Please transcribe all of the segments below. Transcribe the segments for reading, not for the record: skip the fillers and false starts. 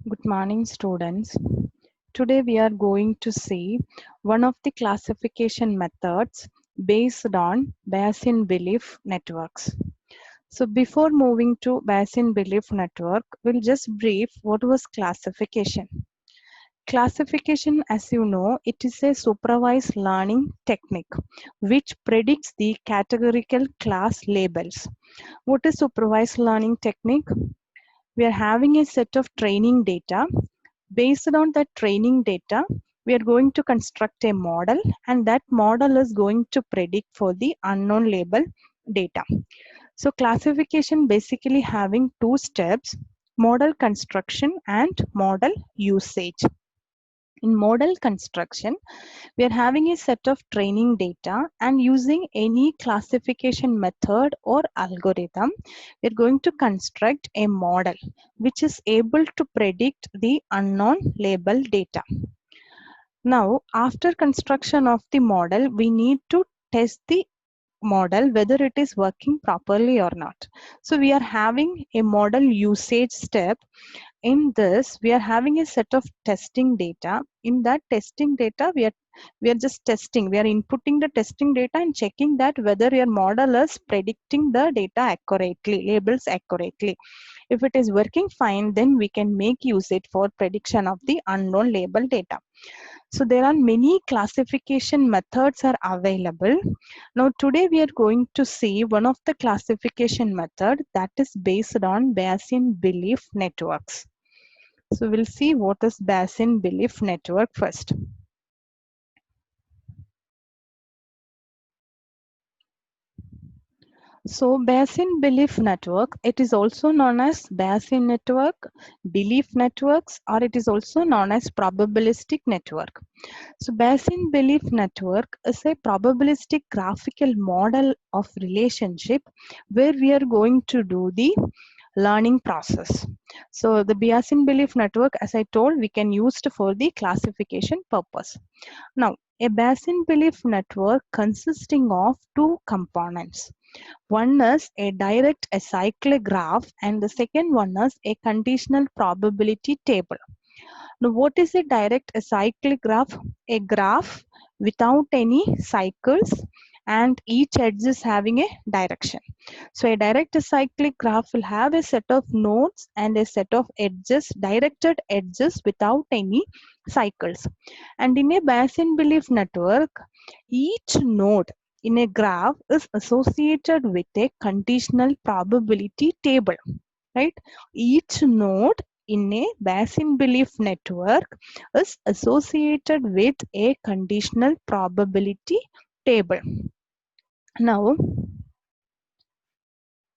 Good morning, students. Today we are going to see one of the classification methods based on Bayesian belief networks. So before moving to Bayesian belief network, we'll just brief what was classification. Classification, as you know, it is a supervised learning technique which predicts the categorical class labels. What is supervised learning technique? We are having a set of training data. Based on that training data, we are going to construct a model, and that model is going to predict for the unknown label data. So classification basically having two steps: model construction and model usage. In model construction, we are having a set of training data, and using any classification method or algorithm, we're going to construct a model which is able to predict the unknown label data. Now, after construction of the model, we need to test the model whether it is working properly or not. So we are having a model usage step. In this, we are having a set of testing data. In that testing data, we are just testing. We are inputting the testing data and checking that whether your model is predicting the data accurately, labels accurately. If it is working fine, then we can make use it for prediction of the unknown label data. So there are many classification methods are available. Now today we are going to see one of the classification method that is based on Bayesian belief networks. So we'll see what is Bayesian belief network first. So Bayesian belief network, it is also known as Bayesian network, belief networks, or it is also known as probabilistic network. So Bayesian belief network is a probabilistic graphical model of relationship where we are going to do the learning process. So the Bayesian belief network, as I told, we can use it for the classification purpose. Now, a Bayesian belief network consisting of two components. One is a direct acyclic graph, and the second one is a conditional probability table. Now, what is a direct acyclic graph? A graph without any cycles, and each edge is having a direction. So a direct acyclic graph will have a set of nodes and a set of edges, directed edges without any cycles. And in a Bayesian belief network, each node in a graph is associated with a conditional probability table, right? Each node in a Bayesian belief network is associated with a conditional probability table. Now,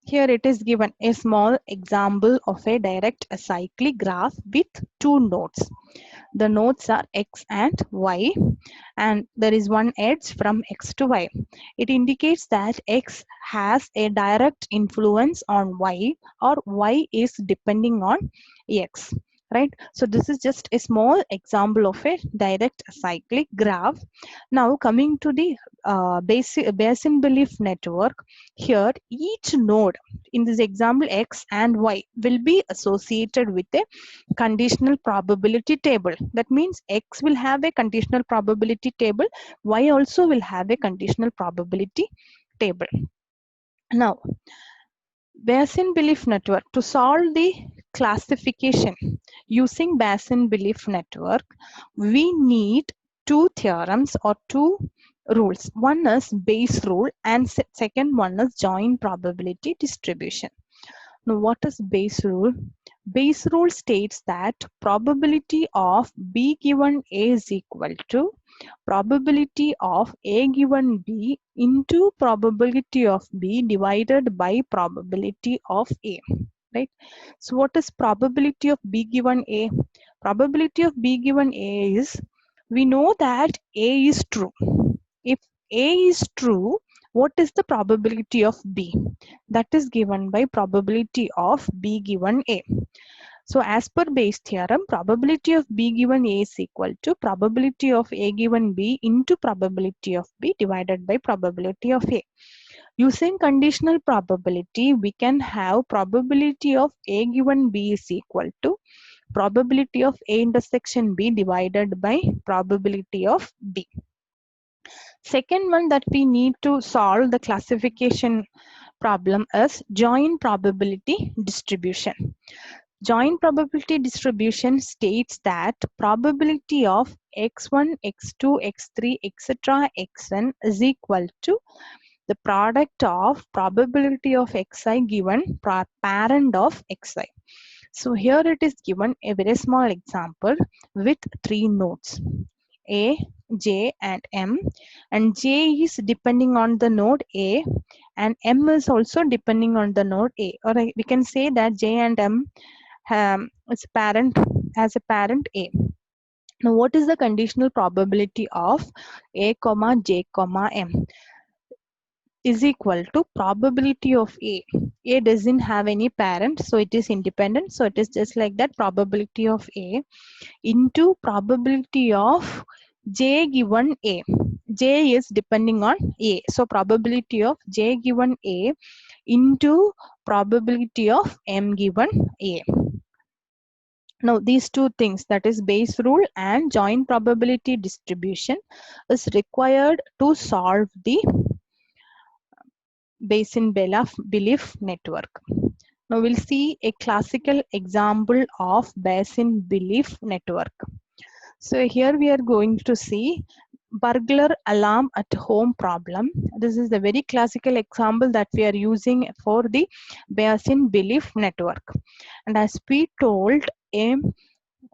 here it is given a small example of a direct acyclic graph with two nodes. The nodes are x and y, and there is one edge from x to y. It indicates that x has a direct influence on y, or y is depending on x, right? So this is just a small example of a direct acyclic graph. Now coming to the basic Bayesian belief network, here each node in this example x and y will be associated with a conditional probability table. That means x will have a conditional probability table, y also will have a conditional probability table. Now, Bayesian belief network, to solve the classification using Bayesian belief network, we need two theorems or two rules. One is Bayes rule and second one is joint probability distribution. Now, what is Bayes rule? Bayes rule states that probability of B given A is equal to probability of A given B into probability of B divided by probability of A, right? So what is probability of B given A? Probability of B given A is, we know that A is true. If A is true, what is the probability of B? That is given by probability of B given A. So as per Bayes theorem, probability of B given A is equal to probability of A given B into probability of B divided by probability of A. Using conditional probability, we can have probability of A given B is equal to probability of A intersection B divided by probability of B. Second one that we need to solve the classification problem is joint probability distribution. Joint probability distribution states that probability of x1, x2, x3, etc., xn is equal to the product of probability of xi given parent of xi. So here it is given a very small example with three nodes A, J and M, and J is depending on the node A and M is also depending on the node A, or we can say that J and M as a parent A. Now what is the conditional probability of A comma J comma M is equal to probability of A. A doesn't have any parent, so it is independent, so it is just like that, probability of A into probability of J given A. J is depending on A, so probability of J given A into probability of M given A. Now these two things, that is Bayes rule and joint probability distribution, is required to solve the Bayesian belief network. Now we'll see a classical example of Bayesian belief network. So here we are going to see burglar alarm at home problem. This is the very classical example that we are using for the Bayesian belief network. And as we told, a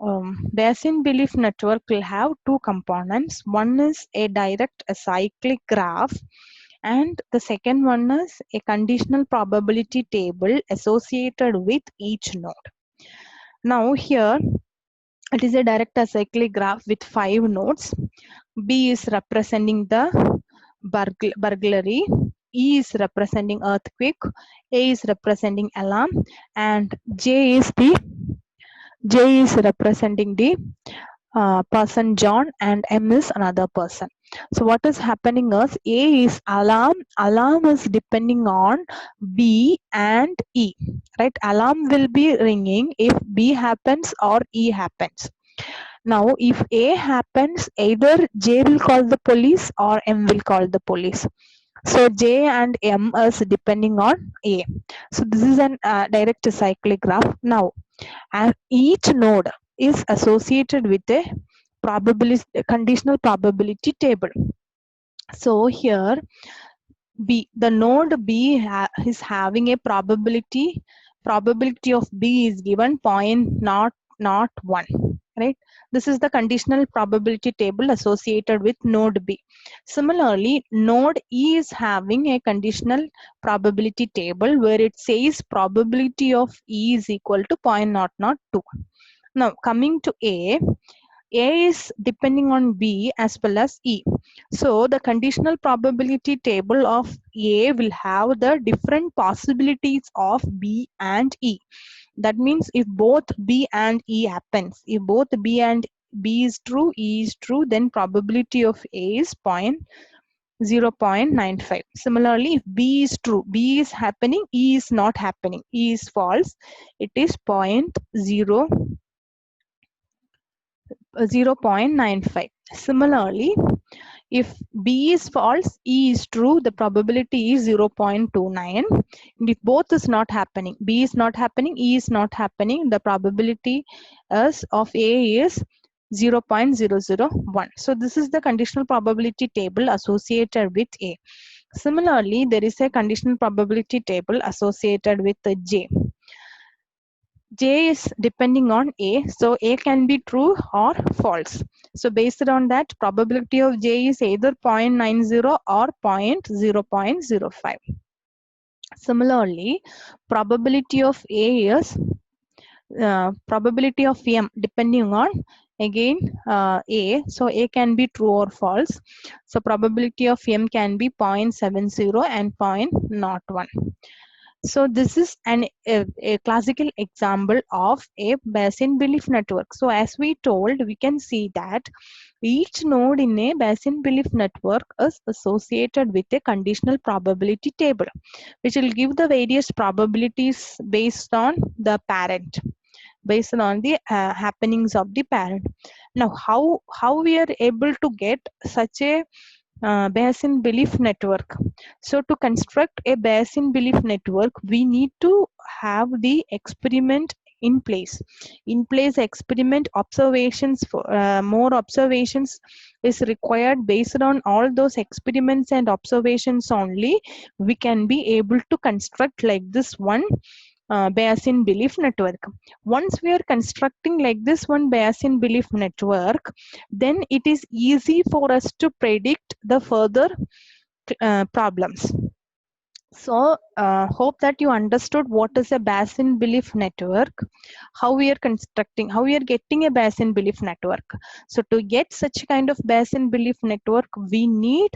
Bayesian belief network will have two components. One is a direct acyclic graph, and the second one is a conditional probability table associated with each node. Now here it is a direct acyclic graph with 5 nodes. B is representing the burglary, E is representing earthquake, A is representing alarm, and J is representing the person John, and M is another person. So what is happening is A is alarm. Alarm is depending on B and E, right? Alarm will be ringing if B happens or E happens. Now if A happens, either J will call the police or M will call the police. So J and M is depending on A. So this is an direct cyclic graph. Now, and each node is associated with a conditional probability table. So here the node B is having a probability of B is given 0.001, right? This is the conditional probability table associated with node B. Similarly, node E is having a conditional probability table where it says probability of E is equal to 0.002. Now coming to A is depending on B as well as E. So the conditional probability table of A will have the different possibilities of B and E. That means if both B and E happens, if both B and B is true, E is true, then probability of A is 0.95. Similarly, if B is true, B is happening, E is not happening, E is false, it is 0.95. Similarly, if B is false, E is true, the probability is 0.29. And if both is not happening, B is not happening, E is not happening, the probability of A is 0.001. So this is the conditional probability table associated with A. Similarly, there is a conditional probability table associated with J. J is depending on A, so A can be true or false. So based on that, probability of J is either 0.90 or 0.05. Similarly, probability of A is probability of M depending on again A, so A can be true or false. So probability of M can be 0.70 and 0.01. So this is a classical example of a Bayesian belief network. So as we told, we can see that each node in a Bayesian belief network is associated with a conditional probability table, which will give the various probabilities based on the parent. based on the happenings of the parent. Now how we are able to get such a Bayesian belief network? So to construct a Bayesian belief network, we need to have the experiment in place. In place experiment observations, for more observations is required. Based on all those experiments and observations only, we can be able to construct like this one Bayesian belief network. Once we are constructing like this one Bayesian belief network, then it is easy for us to predict the further problems. So hope that you understood what is a Bayesian belief network, how we are constructing, how we are getting a Bayesian belief network. So to get such kind of Bayesian belief network, we need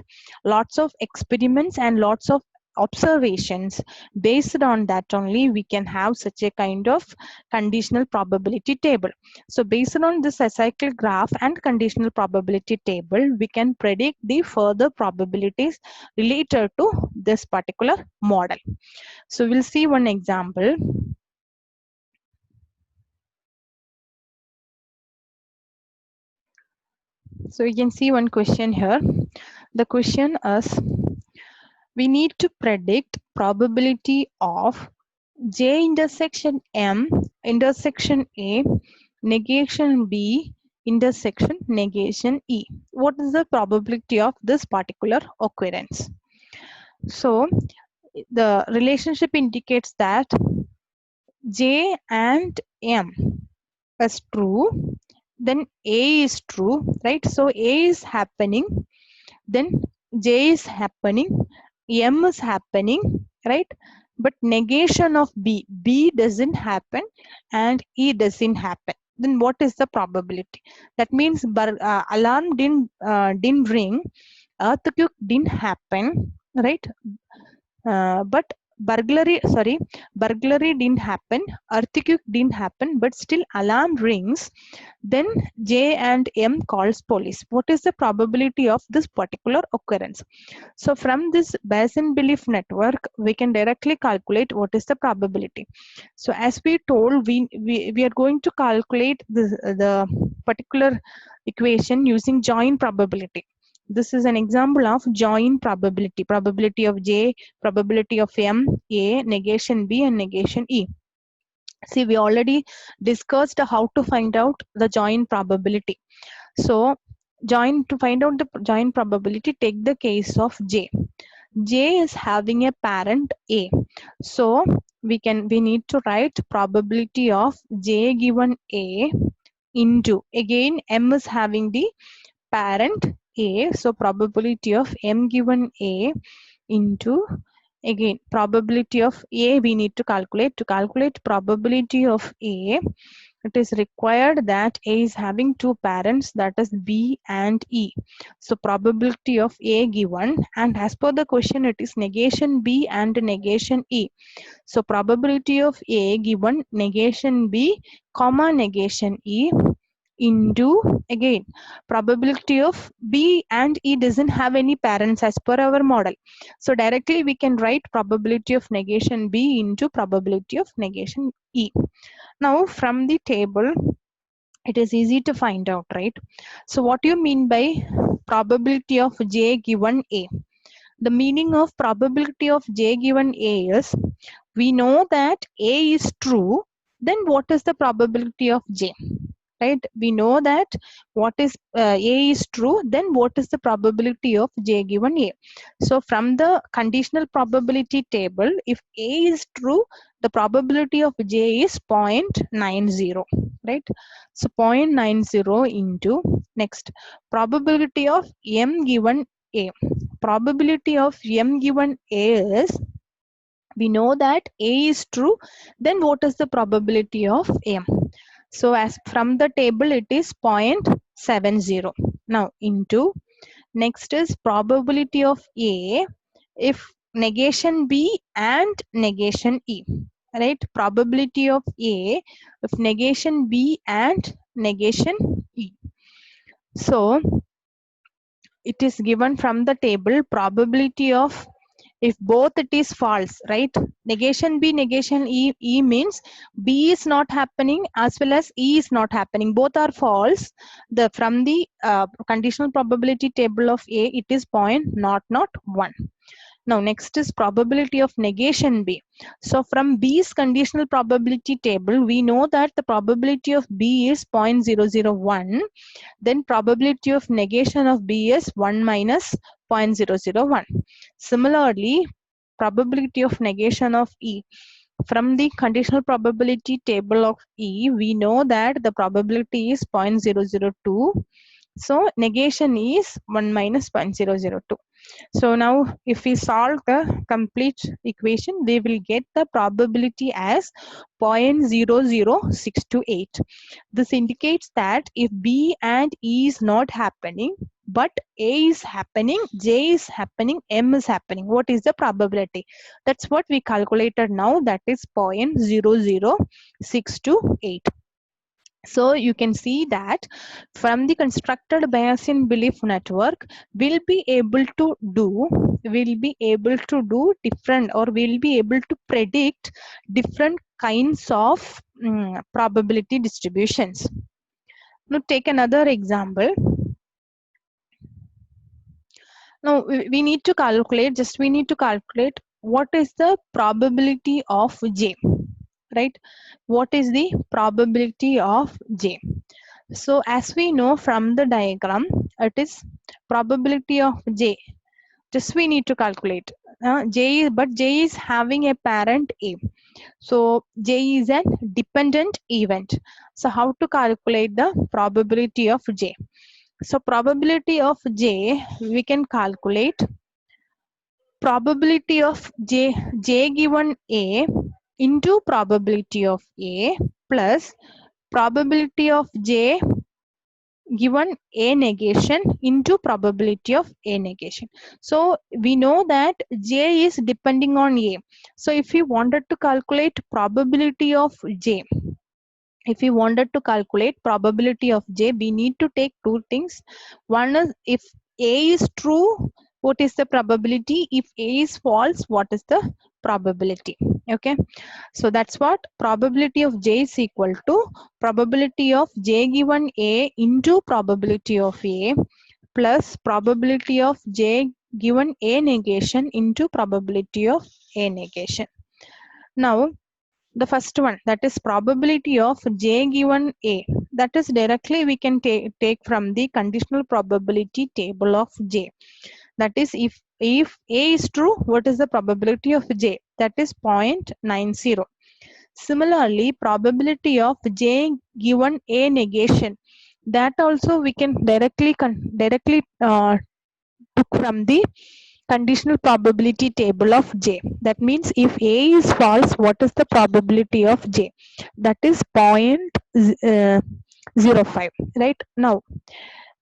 lots of experiments and lots of observations. Based on that only we can have such a kind of conditional probability table. So based on this acyclic graph and conditional probability table, we can predict the further probabilities related to this particular model. So we'll see one example. So you can see one question here. The question is, we need to predict probability of J intersection M intersection A negation B intersection negation E. What is the probability of this particular occurrence? So the relationship indicates that J and M is true, then A is true, right? So A is happening, then J is happening, M is happening, right? But negation of B doesn't happen and E doesn't happen. Then what is the probability? That means alarm didn't ring, earthquake didn't happen, right? But burglary didn't happen, earthquake didn't happen, but still alarm rings. Then J and M calls police. What is the probability of this particular occurrence? So from this Bayesian belief network, we can directly calculate what is the probability. So as we told, we are going to calculate the particular equation using joint probability. This is an example of joint probability. Probability of J, probability of M, A, negation B, and negation E. See, we already discussed how to find out the joint probability. So, to find out the joint probability, take the case of J. J is having a parent A. So, we need to write probability of J given A into, again, M is having the parent A. So, probability of M given A into, again, probability of A we need to calculate. To calculate probability of A, it is required that A is having two parents, that is B and E. So probability of A given, and as per the question it is negation B and negation E. So probability of A given negation B comma negation E into, again, probability of B and E doesn't have any parents as per our model. So directly we can write probability of negation B into probability of negation E. Now from the table, it is easy to find out, right? So what do you mean by probability of J given A? The meaning of probability of J given A is, we know that A is true, then what is the probability of J? Right? We know that what is A is true, then what is the probability of J given A? So from the conditional probability table, if A is true, the probability of J is 0.90, right? So 0.90 into, next, probability of M given A. Probability of M given A is, we know that A is true, then what is the probability of M? So as from the table it is 0.70. Now into, next is probability of A if negation B and negation E, right? Probability of A if negation B and negation E. So it is given from the table, probability of if both it is false, right? Negation B, negation E means B is not happening as well as E is not happening. Both are false. From the conditional probability table of A, it is 0.001. Now next is probability of negation B. So from B's conditional probability table, we know that the probability of B is 0.001. Then probability of negation of B is 1 minus 0.001. Similarly, probability of negation of E. From the conditional probability table of E, we know that the probability is 0.002. So negation is 1 minus 0.002. So now if we solve the complete equation, we will get the probability as 0.00628. This indicates that if B and E is not happening, but A is happening, J is happening, M is happening, what is the probability? That's what we calculated now, that is 0.00628. So you can see that from the constructed Bayesian belief network, we'll be able to do different, or we'll be able to predict different kinds of probability distributions. Now take another example. Now we need to calculate what is the probability of J, right? What is the probability of J? So as we know from the diagram, it is probability of J. Just we need to calculate. But J is having a parent A. So J is a dependent event. So how to calculate the probability of J? So probability of J, we can calculate probability of J given A into probability of A plus probability of J given A negation into probability of A negation. So we know that J is depending on A. So if we wanted to calculate probability of J, we need to take two things. One is, if A is true, what is the probability? If A is false, what is the probability? Okay, so that's what probability of J is equal to probability of J given A into probability of A plus probability of J given A negation into probability of A negation. Now the first one, that is probability of J given A, that is directly we can take from the conditional probability table of J. That is, if A is true, what is the probability of J? That is 0.90. Similarly, probability of J given A negation, that also we can directly took from the conditional probability table of J. That means if A is false, what is the probability of J? That is 0.05. Right?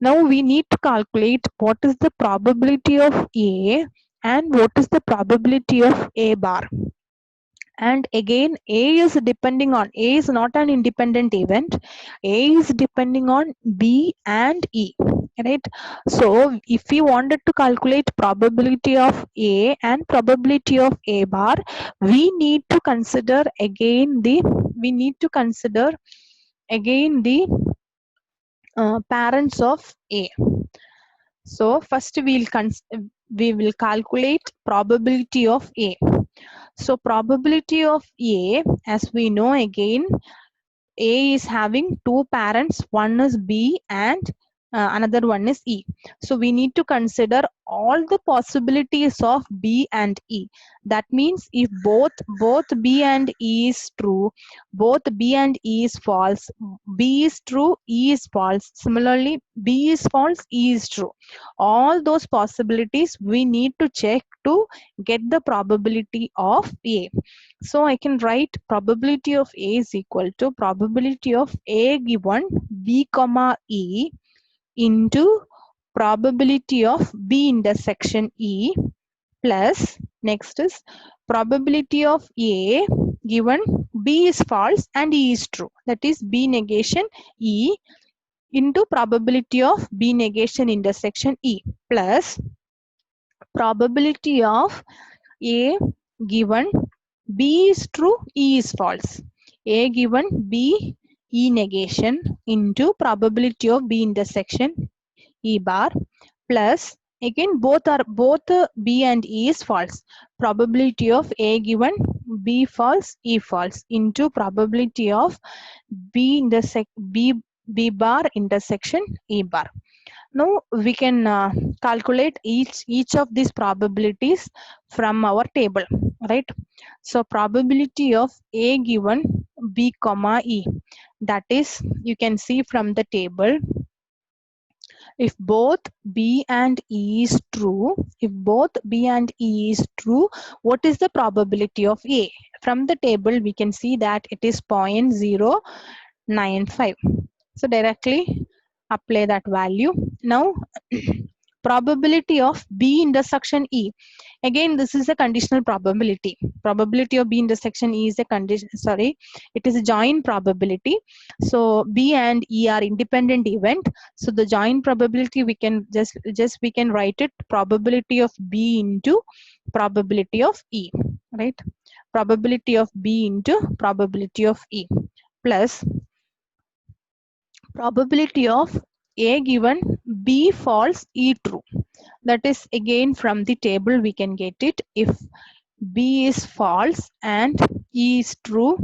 Now we need to calculate what is the probability of A and what is the probability of A bar. And again, A is not an independent event. A is depending on B and E, right? So if we wanted to calculate probability of A and probability of A bar, we need to consider again the parents of A. So first we will calculate probability of A. So probability of A, as we know, again, A is having two parents, one is B and another one is E. So we need to consider all the possibilities of B and E. That means if both B and E is true, both B and E is false, B is true, E is false. Similarly, B is false, E is true. All those possibilities we need to check to get the probability of A. So I can write probability of A is equal to probability of A given B comma E into probability of B intersection E plus, next is probability of A given B is false and E is true. That is B negation E into probability of B negation intersection E plus probability of A given B is true, E is false. A given B E negation into probability of B intersection E bar plus again both B and E is false. Probability of A given B false E false into probability of B bar intersection E bar. Now we can calculate each of these probabilities from our table, right? So probability of A given B comma E, that is you can see from the table, if both B and E is true, if both B and E is true, what is the probability of A? From the table we can see that it is 0.095. So directly apply that value. Now probability of B intersection E. Again, this is a conditional probability. Probability of B intersection E is a condition, sorry, it is a joint probability. So B and E are independent event. So the joint probability we can just we can write it probability of B into probability of E, right? Probability of B into probability of E plus probability of A given B false E true. That is again from the table we can get it. If B is false and E is true,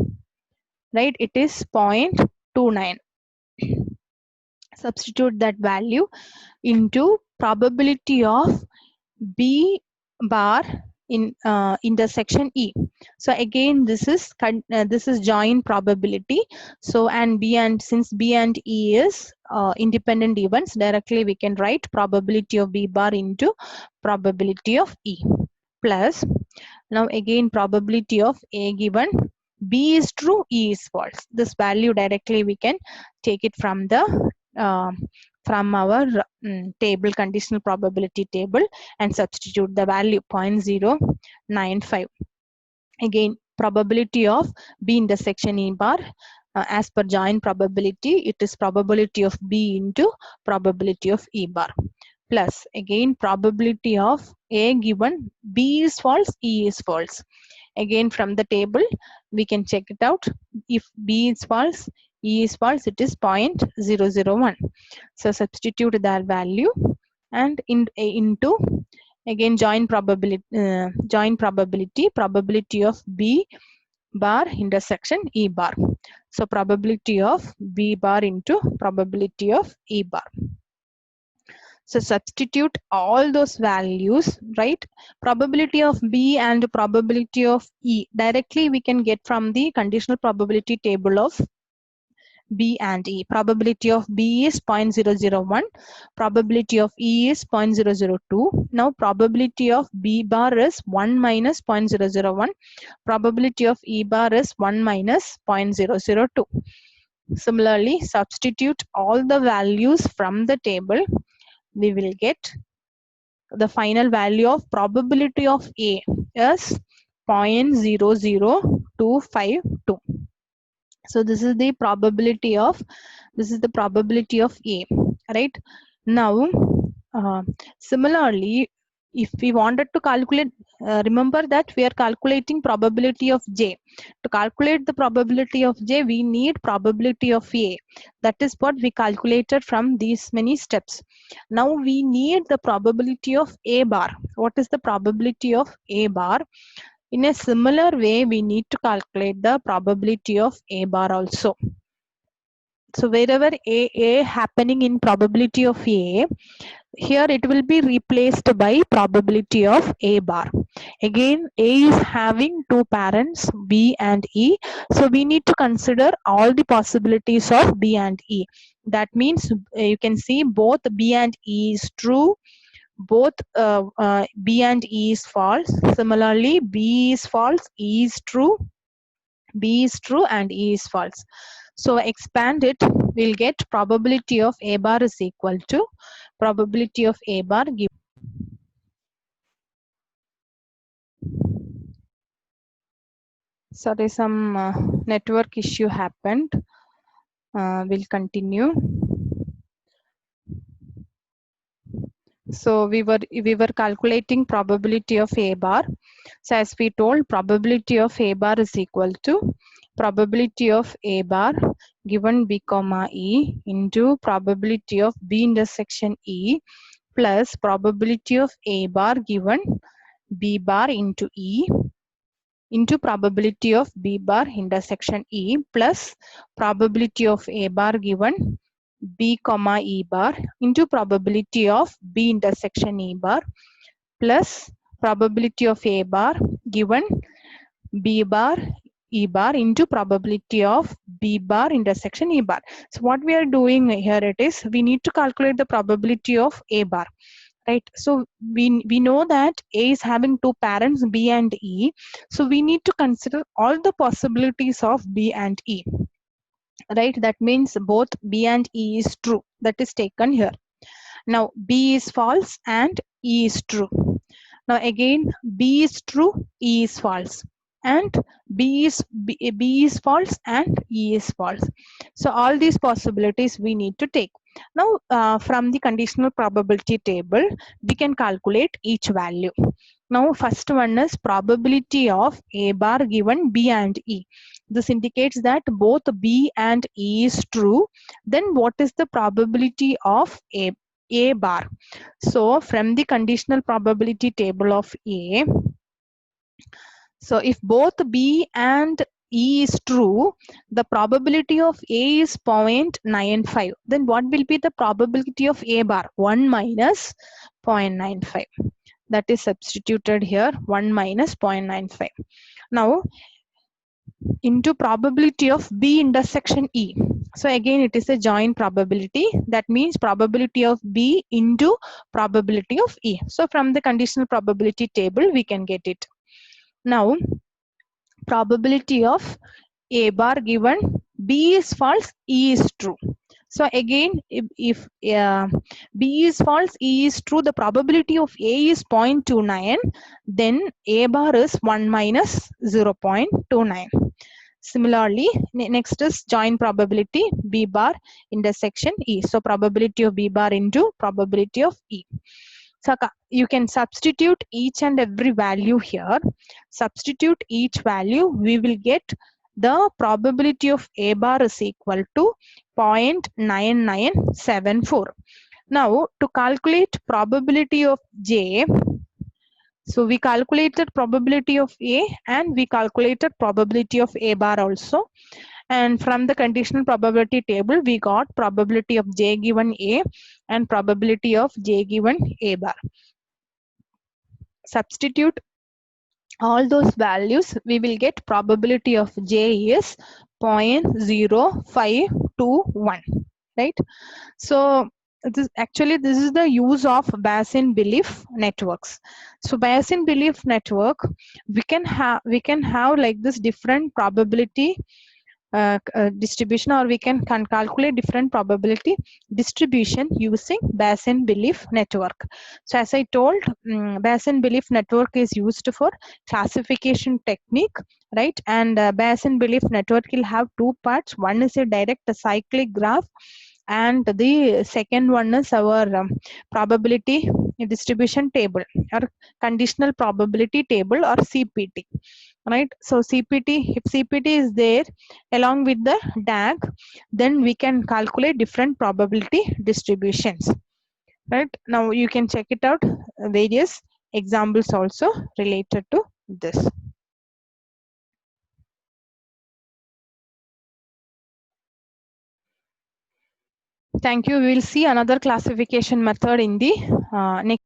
right, it is 0.29. Substitute that value into probability of B bar in intersection E. So again this is joint probability. So and B and since B and E is independent events, directly we can write probability of B bar into probability of E plus, now again probability of A given B is true, E is false. This value directly we can take it from the from our table, conditional probability table, and substitute the value 0.095. Again probability of B intersection E bar, as per joint probability it is probability of B into probability of E bar plus again probability of A given B is false, E is false. Again from the table we can check it out. If B is false, E is false, it is 0.001. So substitute that value and into again joint probability probability of B bar intersection E bar. So probability of B bar into probability of E bar. So substitute all those values, right? Probability of B and probability of E directly we can get from the conditional probability table of B and E. Probability of B is 0.001. Probability of E is 0.002. Now probability of B bar is 1 minus 0.001. Probability of E bar is 1 minus 0.002. Similarly, substitute all the values from the table. We will get the final value of probability of A is 0.00252. So this is the probability of A, right? Now similarly, if we wanted to calculate, remember that we are calculating probability of J. To calculate the probability of J, we need probability of A. That is what we calculated from these many steps. Now we need the probability of A bar. What is the probability of A bar? In a similar way, we need to calculate the probability of A bar also. So wherever A happening in probability of A, here it will be replaced by probability of A bar. Again, A is having two parents, B and E. So we need to consider all the possibilities of B and E. That means you can see both B and E is true, both B and E is false. Similarly, B is false, E is true, B is true and E is false. So expand it, we'll get probability of A bar is equal to probability of A bar given. Sorry, some network issue happened. We'll continue. So we were calculating probability of A bar. So as we told, probability of A bar is equal to probability of A bar given B comma E into probability of B intersection E plus probability of A bar given B bar into E into probability of B bar intersection E plus probability of A bar given B comma E bar into probability of B intersection E bar plus probability of A bar given B bar E bar into probability of B bar intersection E bar. So what we are doing here it is we need to calculate the probability of A bar. Right, so we know that A is having two parents B and E, so we need to consider all the possibilities of B and E. Right, that means both B and E is true, that is taken here. Now B is false and E is true. Now again B is true, E is false, and B is false and E is false. So all these possibilities we need to take. Now from the conditional probability table we can calculate each value. Now first one is probability of A bar given B and E. This indicates that both B and E is true. Then what is the probability of A bar? So from the conditional probability table of A, so if both B and E is true, the probability of A is 0.95. Then what will be the probability of A bar? 1 minus 0.95. That is substituted here, 1 minus 0.95. Now into probability of B intersection E. So again it is a joint probability, that means probability of B into probability of E. So from the conditional probability table we can get it. Now probability of A bar given B is false, E is true. So again if B is false, E is true, the probability of A is 0.29, then A bar is 1 minus 0.29. Similarly, next is joint probability B bar intersection E. So probability of B bar into probability of E. So you can substitute each and every value here. Substitute each value, we will get the probability of A bar is equal to 0.9974. Now to calculate probability of J, so we calculated probability of A and we calculated probability of A bar also. And from the conditional probability table, we got probability of J given A and probability of J given A bar. Substitute all those values, we will get probability of J is 0.0521, right? So this is the use of Bayesian belief networks. So Bayesian belief network, we can have like this different probability distribution, or we can calculate different probability distribution using Bayesian belief network. So as I told, Bayesian belief network is used for classification technique, right? And Bayesian belief network will have two parts. One is a direct cyclic graph, and the second one is our probability distribution table or conditional probability table or CPT, right? So CPT, if CPT is there along with the DAG, then we can calculate different probability distributions, right? Now you can check it out, various examples also related to this. Thank you. We will see another classification method in the next